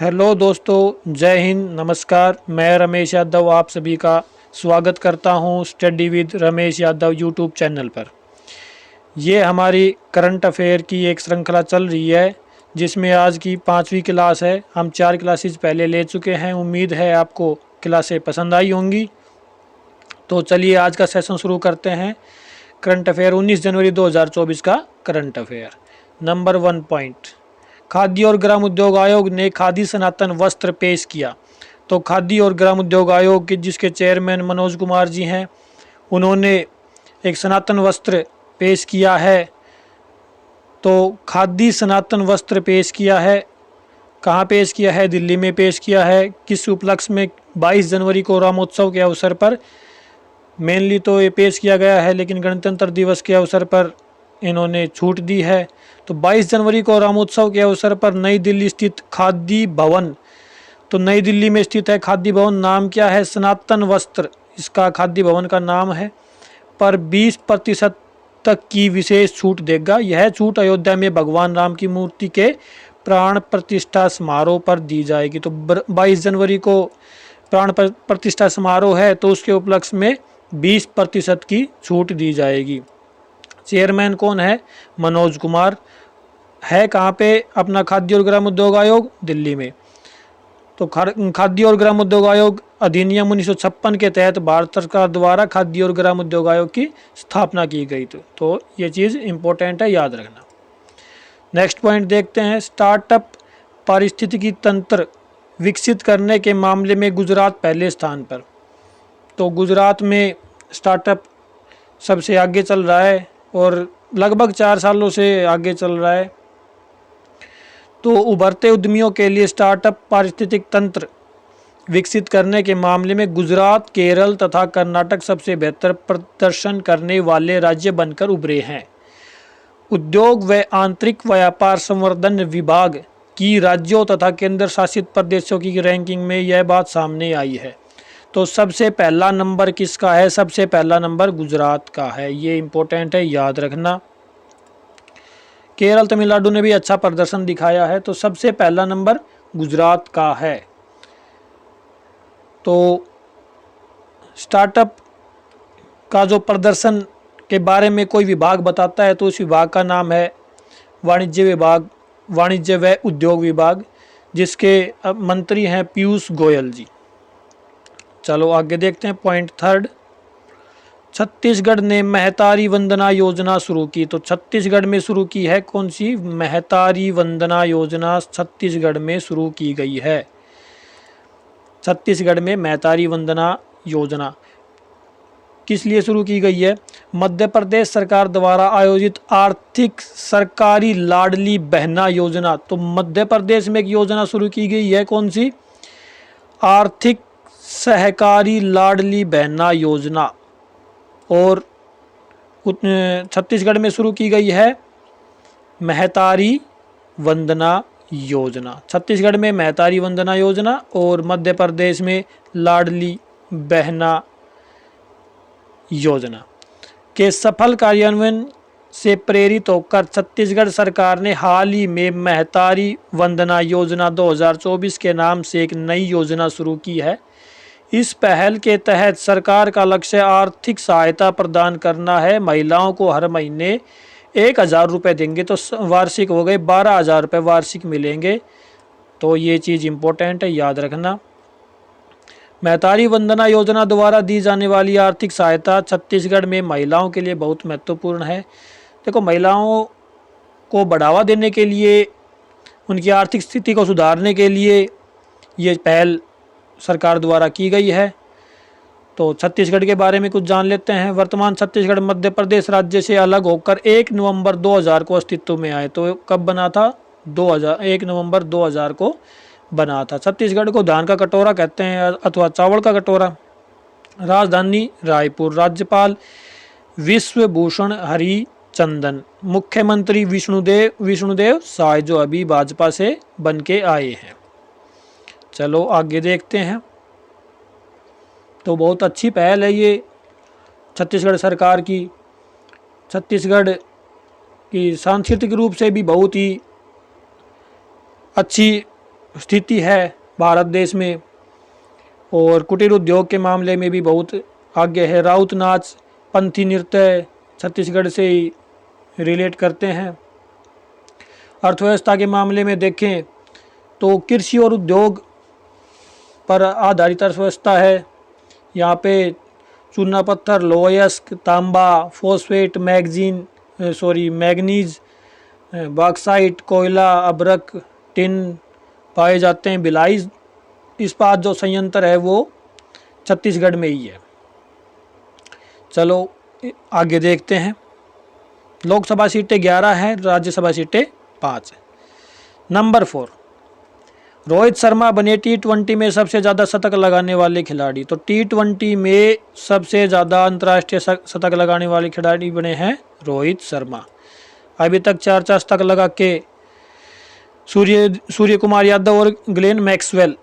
Hello दोस्तों, जय हिंद, नमस्कार। मैं रमेश यादव आप सभी का स्वागत करता हूं study with Ramesh Yadav YouTube channel पर। ये हमारी करंट अफेयर की एक श्रृंखला चल रही है जिसमें आज की 5वीं क्लास है। हम 4 क्लासेस पहले ले चुके हैं। उम्मीद है आपको क्लासें पसंद आई होंगी। तो चलिए आज का सेशन शुरू करते हैं। करंट अफेयर 19 जनवरी 2024 का current affair. Number 1 point, khadi और ग्राम उद्योग आयोग ने खादी सनातन वस्त्र पेश किया। तो खादी और ग्राम उद्योग आयोग के जिसके चेयरमैन मनोज कुमार जी हैं, उन्होंने एक सनातन वस्त्र पेश किया है। तो खादी सनातन वस्त्र पेश किया है। कहाँ पेश किया है? दिल्ली में पेश किया है। किस उपलक्ष्य में? 22 जनवरी को रामोत्सव के अवसर पर मेनली तो ये पेश किया गया है, लेकिन गणतंत्र दिवस के अवसर पर इन्होंने छूट दी है। तो 22 जनवरी को रामोत्सव के अवसर पर नई दिल्ली स्थित खादी भवन, तो नई दिल्ली में स्थित है खादी भवन। नाम क्या है? सनातन वस्त्र इसका खादी भवन का नाम है। पर 20% तक की विशेष छूट देगा। यह छूट अयोध्या में भगवान राम की मूर्ति के प्राण प्रतिष्ठा समारोह पर दी जाएगी। तो 22 जनवरी को प्राण प्रतिष्ठा समारोह है, तो उसके उपलक्ष्य में 20% की छूट दी जाएगी। चेयरमैन कौन है? मनोज कुमार। है कहाँ पे अपना खाद्य और ग्राम उद्योग आयोग? दिल्ली में। तो खाद्य और ग्राम उद्योग आयोग अधिनियम 1956 के तहत भारत सरकार द्वारा खाद्य और ग्राम उद्योग आयोग की स्थापना की गई। तो ये चीज़ इंपॉर्टेंट है, याद रखना। नेक्स्ट पॉइंट देखते हैं। स्टार्टअप पारिस्थितिकी तंत्र विकसित करने के मामले में गुजरात पहले स्थान पर। तो गुजरात में स्टार्टअप सबसे आगे चल रहा है और लगभग 4 सालों से आगे चल रहा है। तो उभरते उद्यमियों के लिए स्टार्टअप पारिस्थितिक तंत्र विकसित करने के मामले में गुजरात, केरल तथा कर्नाटक सबसे बेहतर प्रदर्शन करने वाले राज्य बनकर उभरे हैं। उद्योग व आंतरिक व्यापार संवर्धन विभाग की राज्यों तथा केंद्र शासित प्रदेशों की रैंकिंग में यह बात सामने आई है। तो सबसे पहला नंबर किसका है? सबसे पहला नंबर गुजरात का है। ये इंपॉर्टेंट है, याद रखना। केरल, तमिलनाडु ने भी अच्छा प्रदर्शन दिखाया है। तो सबसे पहला नंबर गुजरात का है। तो स्टार्टअप का जो प्रदर्शन के बारे में कोई विभाग बताता है तो उस विभाग का नाम है वाणिज्य विभाग, वाणिज्य व उद्योग विभाग, जिसके मंत्री हैं पीयूष गोयल जी। चलो आगे देखते हैं। पॉइंट 3, छत्तीसगढ़ ने महतारी वंदना योजना शुरू की। तो छत्तीसगढ़ में शुरू की है कौन सी? महतारी वंदना योजना छत्तीसगढ़ में शुरू की गई है। छत्तीसगढ़ में महतारी वंदना योजना किस लिए शुरू की गई है? मध्य प्रदेश सरकार द्वारा आयोजित आर्थिक सरकारी लाडली बहना योजना। तो मध्य प्रदेश में एक योजना शुरू की गई है, कौन सी? आर्थिक सहकारी लाडली बहना योजना। और छत्तीसगढ़ में शुरू की गई है महतारी वंदना योजना। छत्तीसगढ़ में महतारी वंदना योजना और मध्य प्रदेश में लाडली बहना योजना के सफल कार्यान्वयन से प्रेरित होकर छत्तीसगढ़ सरकार ने हाल ही में महतारी वंदना योजना 2024 के नाम से एक नई योजना शुरू की है। इस पहल के तहत सरकार का लक्ष्य आर्थिक सहायता प्रदान करना है। महिलाओं को हर महीने 1,000 रुपये देंगे, तो वार्षिक हो गए 12,000 रुपये वार्षिक मिलेंगे। तो ये चीज़ इम्पोर्टेंट है, याद रखना। महतारी वंदना योजना द्वारा दी जाने वाली आर्थिक सहायता छत्तीसगढ़ में महिलाओं के लिए बहुत महत्वपूर्ण है। देखो, महिलाओं को बढ़ावा देने के लिए, उनकी आर्थिक स्थिति को सुधारने के लिए ये पहल सरकार द्वारा की गई है। तो छत्तीसगढ़ के बारे में कुछ जान लेते हैं। वर्तमान छत्तीसगढ़ मध्य प्रदेश राज्य से अलग होकर 1 नवंबर 2000 को अस्तित्व में आए। तो कब बना था? 1 नवंबर 2000 को बना था। छत्तीसगढ़ को धान का कटोरा कहते हैं अथवा चावल का कटोरा। राजधानी रायपुर। राज्यपाल विश्वभूषण हरिचंदन। मुख्यमंत्री विष्णुदेव साय, जो अभी भाजपा से बन के आए हैं। चलो आगे देखते हैं। तो बहुत अच्छी पहल है ये छत्तीसगढ़ सरकार की। छत्तीसगढ़ की सांस्कृतिक रूप से भी बहुत ही अच्छी स्थिति है भारत देश में, और कुटीर उद्योग के मामले में भी बहुत आगे है। राउत नाच, पंथी नृत्य छत्तीसगढ़ से ही रिलेट करते हैं। अर्थव्यवस्था के मामले में देखें तो कृषि और उद्योग पर आधारित अर्थव्यवस्था है। यहाँ पे चूना पत्थर, लोहयस्क, तांबा, फॉस्फेट, मैग्नीज, बॉक्साइट, कोयला, अभ्रक, टिन पाए जाते हैं। भिलाई इस्पात जो संयंत्र है वो छत्तीसगढ़ में ही है। चलो आगे देखते हैं। लोकसभा सीटें 11 हैं, राज्यसभा सीटें 5 हैं। नंबर 4, रोहित शर्मा बने T20 में सबसे ज़्यादा शतक लगाने वाले खिलाड़ी। तो T20 में सबसे ज़्यादा अंतर्राष्ट्रीय शतक लगाने वाले खिलाड़ी बने हैं रोहित शर्मा। अभी तक 4 शतक लगा के सूर्य कुमार यादव और ग्लेन मैक्सवेल,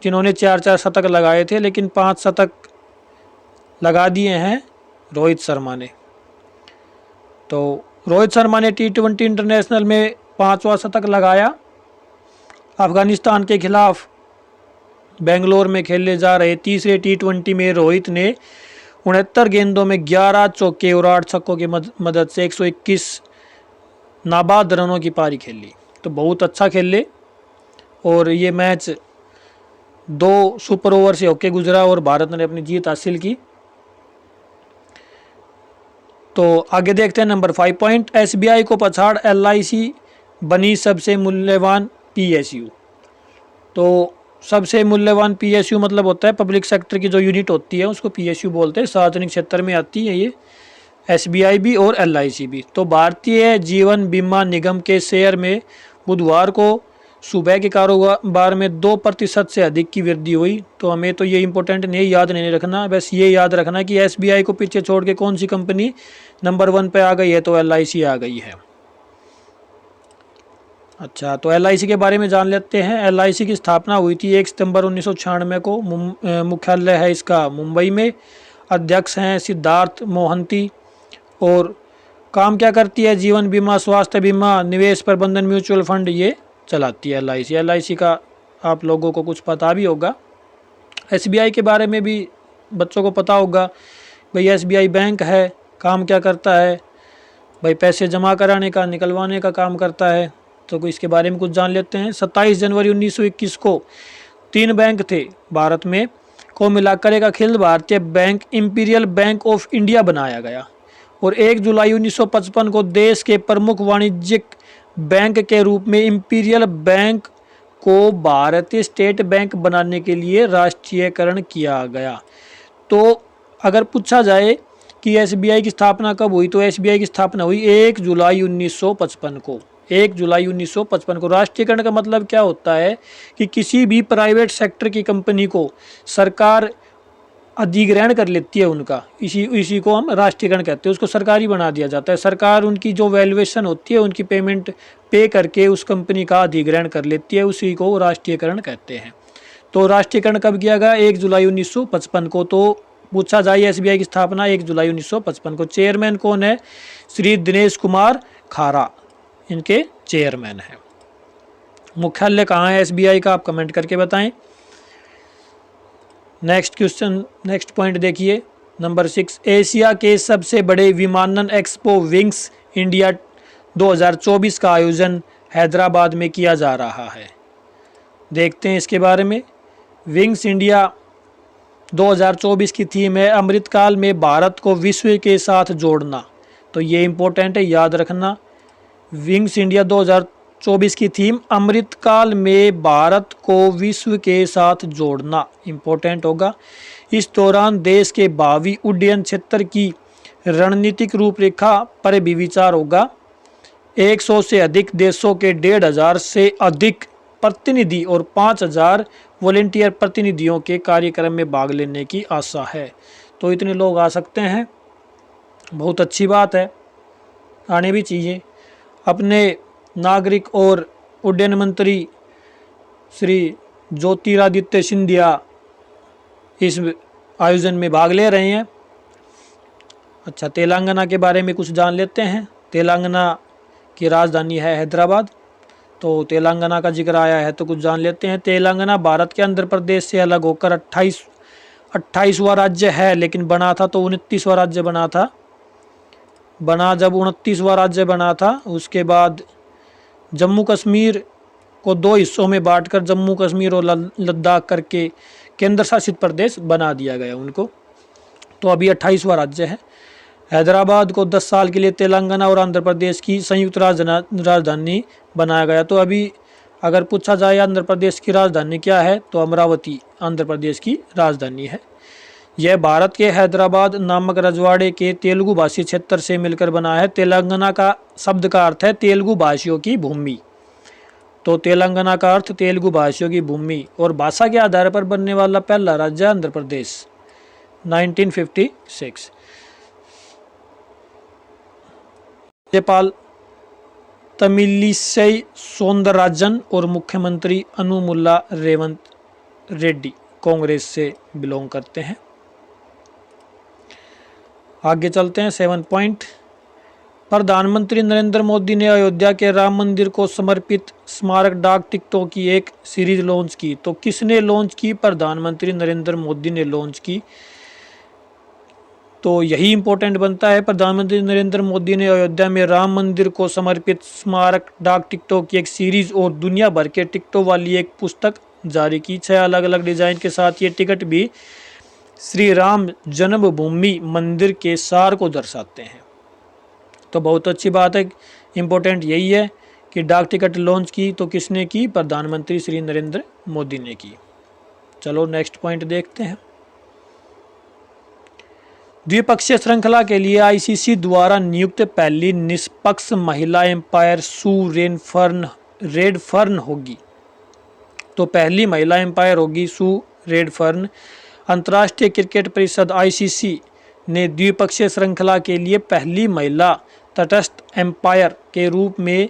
जिन्होंने 4 शतक लगाए थे, लेकिन 5 शतक लगा दिए हैं रोहित शर्मा ने। तो रोहित शर्मा ने T20 इंटरनेशनल में 5वां शतक लगाया। अफगानिस्तान के खिलाफ बेंगलोर में खेले जा रहे तीसरे T20 में रोहित ने 69 गेंदों में 11 चौके और 8 छक्कों की मदद से 121 नाबाद रनों की पारी खेली। तो बहुत अच्छा खेले और ये मैच 2 सुपर ओवर से होके गुजरा और भारत ने अपनी जीत हासिल की। तो आगे देखते हैं नंबर 5 पॉइंट। SBI को पछाड़ LIC बनी सबसे मूल्यवान PSU। तो सबसे मूल्यवान PSU मतलब होता है पब्लिक सेक्टर की जो यूनिट होती है उसको PSU बोलते हैं। सार्वजनिक क्षेत्र में आती है ये SBI भी और LIC भी। तो भारतीय जीवन बीमा निगम के शेयर में बुधवार को सुबह के कारोबार में 2% से अधिक की वृद्धि हुई। तो हमें तो ये इंपॉर्टेंट नहीं, याद नहीं रखना, बस ये याद रखना कि SBI को पीछे छोड़ के कौन सी कंपनी नंबर 1 पे आ गई है, तो LIC आ गई है। अच्छा, तो LIC के बारे में जान लेते हैं। LIC की स्थापना हुई थी 1 सितंबर 1996 को। मुख्यालय है इसका मुंबई में। अध्यक्ष हैं सिद्धार्थ मोहंती। और काम क्या करती है? जीवन बीमा, स्वास्थ्य बीमा, निवेश प्रबंधन, म्यूचुअल फंड ये चलाती है LIC। LIC का आप लोगों को कुछ पता भी होगा। SBI के बारे में भी बच्चों को पता होगा। भाई SBI बैंक है, काम क्या करता है? भाई पैसे जमा कराने का, निकलवाने का काम करता है। तो इसके बारे में कुछ जान लेते हैं। 27 जनवरी 1921 को 3 बैंक थे भारत में, को मिलाकर एक Akhil Bharatiya bank imperial bank of India बनाया गया। और 1 जुलाई 1955 को देश के प्रमुख वाणिज्यिक बैंक के रूप में इंपीरियल बैंक को भारतीय स्टेट बैंक बनाने के लिए राष्ट्रीयकरण किया गया। तो अगर पूछा जाए कि SBI की स्थापना कब हुई, तो SBI की स्थापना हुई 1 जुलाई 1955 को। 1 जुलाई 1955 को। राष्ट्रीयकरण का मतलब क्या होता है कि किसी भी प्राइवेट सेक्टर की कंपनी को सरकार अधिग्रहण कर लेती है उनका, इसी को हम राष्ट्रीयकरण कहते हैं। उसको सरकारी बना दिया जाता है। सरकार उनकी जो वैल्यूएशन होती है, उनकी पेमेंट पे करके उस कंपनी का अधिग्रहण कर लेती है, उसी को राष्ट्रीयकरण कहते हैं। तो राष्ट्रीयकरण कब किया गया? 1 जुलाई 1955 को। तो पूछा जाए SBI की स्थापना 1 जुलाई 1955 को। चेयरमैन कौन है? श्री दिनेश कुमार खारा इनके चेयरमैन हैं। मुख्यालय कहाँ है SBI का? आप कमेंट करके बताएं। नेक्स्ट क्वेश्चन, नेक्स्ट पॉइंट देखिए नंबर 6। एशिया के सबसे बड़े विमानन एक्सपो विंग्स इंडिया 2024 का आयोजन हैदराबाद में किया जा रहा है। देखते हैं इसके बारे में। विंग्स इंडिया 2024 की थीम है अमृतकाल में भारत को विश्व के साथ जोड़ना। तो ये इम्पोर्टेंट है, याद रखना। विंग्स इंडिया 2024 की थीम अमृतकाल में भारत को विश्व के साथ जोड़ना इम्पोर्टेंट होगा। इस दौरान देश के भावी उड्डयन क्षेत्र की रणनीतिक रूपरेखा पर भी विचार होगा। 100 से अधिक देशों के 1500 से अधिक प्रतिनिधि और 5000 वॉलेंटियर प्रतिनिधियों के कार्यक्रम में भाग लेने की आशा है। तो इतने लोग आ सकते हैं, बहुत अच्छी बात है, आने भी चाहिए। अपने नागरिक और उड्डयन मंत्री श्री ज्योतिरादित्य सिंधिया इस आयोजन में भाग ले रहे हैं। अच्छा, तेलंगाना के बारे में कुछ जान लेते हैं। तेलंगाना की राजधानी है हैदराबाद। तो तेलंगाना का जिक्र आया है तो कुछ जान लेते हैं। तेलंगाना भारत के आंध्र प्रदेश से अलग होकर 28वां राज्य है, लेकिन बना था तो 29वां राज्य बना था। जब 29वां राज्य बना था, उसके बाद जम्मू कश्मीर को 2 हिस्सों में बांटकर जम्मू कश्मीर और लद्दाख करके केंद्र शासित प्रदेश बना दिया गया उनको। तो अभी 28वां राज्य है। हैदराबाद को 10 साल के लिए तेलंगाना और आंध्र प्रदेश की संयुक्त राजधानी बनाया गया। तो अभी अगर पूछा जाए आंध्र प्रदेश की राजधानी क्या है, तो अमरावती आंध्र प्रदेश की राजधानी है। यह भारत के हैदराबाद नामक रजवाड़े के तेलुगु भाषी क्षेत्र से मिलकर बना है। तेलंगाना का शब्द का अर्थ है तेलुगु भाषियों की भूमि। तो तेलंगाना का अर्थ तेलुगु भाषियों की भूमि, और भाषा के आधार पर बनने वाला पहला राज्य आंध्र प्रदेश 1956। राज्यपाल तमिलिसई सौंदरराजन और मुख्यमंत्री अनुमुल्ला रेवंत रेड्डी कांग्रेस से बिलोंग करते हैं। आगे चलते हैं 7 पॉइंट। प्रधानमंत्री नरेंद्र मोदी ने अयोध्या के राम मंदिर को समर्पित स्मारक डाक टिकटों की एक सीरीज लॉन्च की। तो किसने लॉन्च की? प्रधानमंत्री नरेंद्र मोदी ने लॉन्च की। तो यही इंपॉर्टेंट बनता है। प्रधानमंत्री नरेंद्र मोदी ने अयोध्या में राम मंदिर को समर्पित स्मारक डाक टिकटों की एक सीरीज और दुनिया भर के टिकटों वाली एक पुस्तक जारी की। 6 अलग अलग डिजाइन के साथ ये टिकट भी श्री राम जन्मभूमि मंदिर के सार को दर्शाते हैं। तो बहुत अच्छी बात है। इम्पोर्टेंट यही है कि डाक टिकट लॉन्च की तो किसने की? प्रधानमंत्री श्री नरेंद्र मोदी ने की। चलो नेक्स्ट पॉइंट देखते हैं। द्विपक्षीय श्रृंखला के लिए आईसीसी द्वारा नियुक्त पहली निष्पक्ष महिला एम्पायर सू रेडफर्न होगी। तो पहली महिला एम्पायर होगी सू रेडफर्न। अंतर्राष्ट्रीय क्रिकेट परिषद आईसीसी ने द्विपक्षीय श्रृंखला के लिए पहली महिला तटस्थ एम्पायर के रूप में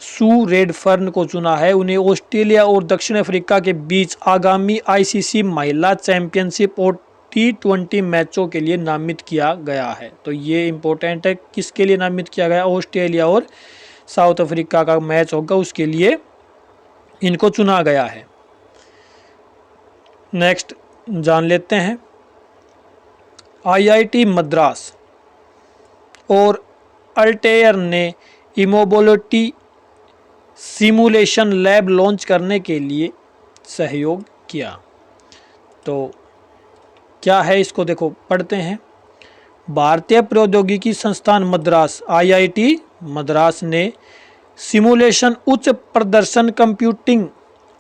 सू रेडफर्न को चुना है। उन्हें ऑस्ट्रेलिया और दक्षिण अफ्रीका के बीच आगामी आईसीसी महिला चैंपियनशिप और T20 मैचों के लिए नामित किया गया है। तो ये इम्पोर्टेंट है, किसके लिए नामित किया गया? ऑस्ट्रेलिया और साउथ अफ्रीका का मैच होगा, उसके लिए इनको चुना गया है। नेक्स्ट जान लेते हैं। आईआईटी मद्रास और अल्टेयर ने इमोबिलिटी सिमुलेशन लैब लॉन्च करने के लिए सहयोग किया। तो क्या है इसको देखो पढ़ते हैं। भारतीय प्रौद्योगिकी संस्थान मद्रास आईआईटी मद्रास ने सिमुलेशन, उच्च प्रदर्शन कंप्यूटिंग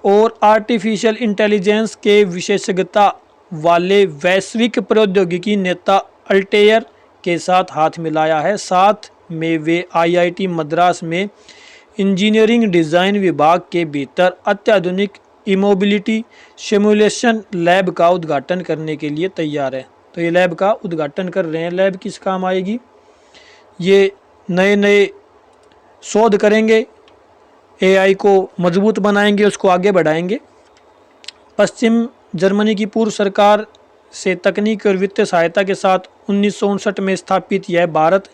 और आर्टिफिशियल इंटेलिजेंस के विशेषज्ञता वाले वैश्विक प्रौद्योगिकी नेता अल्टेयर के साथ हाथ मिलाया है। साथ में वे आईआईटी मद्रास में इंजीनियरिंग डिज़ाइन विभाग के भीतर अत्याधुनिक इमोबिलिटी सिमुलेशन लैब का उद्घाटन करने के लिए तैयार है। तो ये लैब का उद्घाटन कर रहे हैं। लैब किस काम आएगी? ये नए नए शोध करेंगे, एआई को मजबूत बनाएंगे, उसको आगे बढ़ाएंगे। पश्चिम जर्मनी की पूर्व सरकार से तकनीक और वित्तीय सहायता के साथ 1959 में स्थापित यह भारत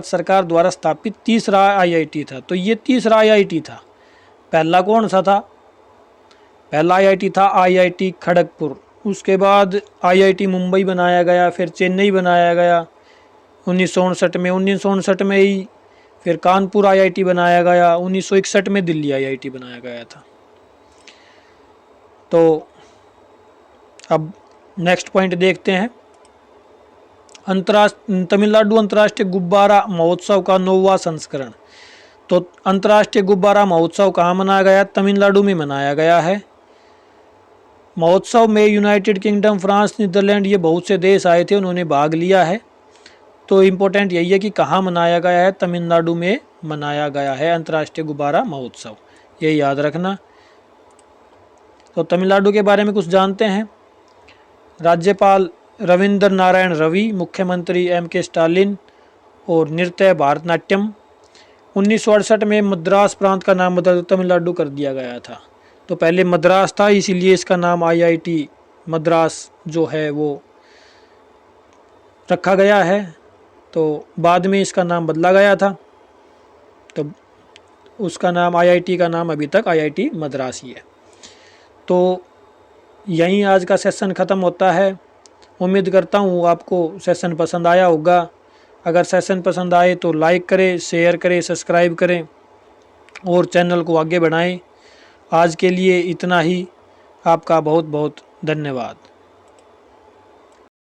सरकार द्वारा स्थापित तीसरा आईआईटी था। तो ये तीसरा आईआईटी था। पहला कौन सा था? पहला आईआईटी था आईआईटी खड़गपुर। उसके बाद आईआईटी मुंबई बनाया गया, फिर चेन्नई बनाया गया 1959 में। 1959 में ही फिर कानपुर आईआईटी बनाया गया। 1961 में दिल्ली आईआईटी बनाया गया था। तो अब नेक्स्ट पॉइंट देखते हैं। तमिलनाडु अंतर्राष्ट्रीय गुब्बारा महोत्सव का 9वां संस्करण। तो अंतर्राष्ट्रीय गुब्बारा महोत्सव कहाँ मनाया गया? तमिलनाडु में मनाया गया है। महोत्सव में यूनाइटेड किंगडम, फ्रांस, नीदरलैंड, ये बहुत से देश आए थे, उन्होंने भाग लिया है। तो इम्पोर्टेंट यही है कि कहाँ मनाया गया है? तमिलनाडु में मनाया गया है अंतर्राष्ट्रीय गुब्बारा महोत्सव, ये याद रखना। तो तमिलनाडु के बारे में कुछ जानते हैं। राज्यपाल रविंद्र नारायण रवि, मुख्यमंत्री MK स्टालिन और नृत्य भारतनाट्यम। 1968 में मद्रास प्रांत का नाम बदल तमिलनाडु कर दिया गया था। तो पहले मद्रास था, इसीलिए इसका नाम आईआईटी मद्रास जो है वो रखा गया है। तो बाद में इसका नाम बदला गया था। तो उसका नाम आईआईटी का नाम अभी तक आईआईटी मद्रास ही है। तो यहीं आज का सेशन ख़त्म होता है। उम्मीद करता हूँ आपको सेशन पसंद आया होगा। अगर सेशन पसंद आए तो लाइक करें, शेयर करें, सब्सक्राइब करें और चैनल को आगे बढ़ाएं। आज के लिए इतना ही। आपका बहुत बहुत धन्यवाद।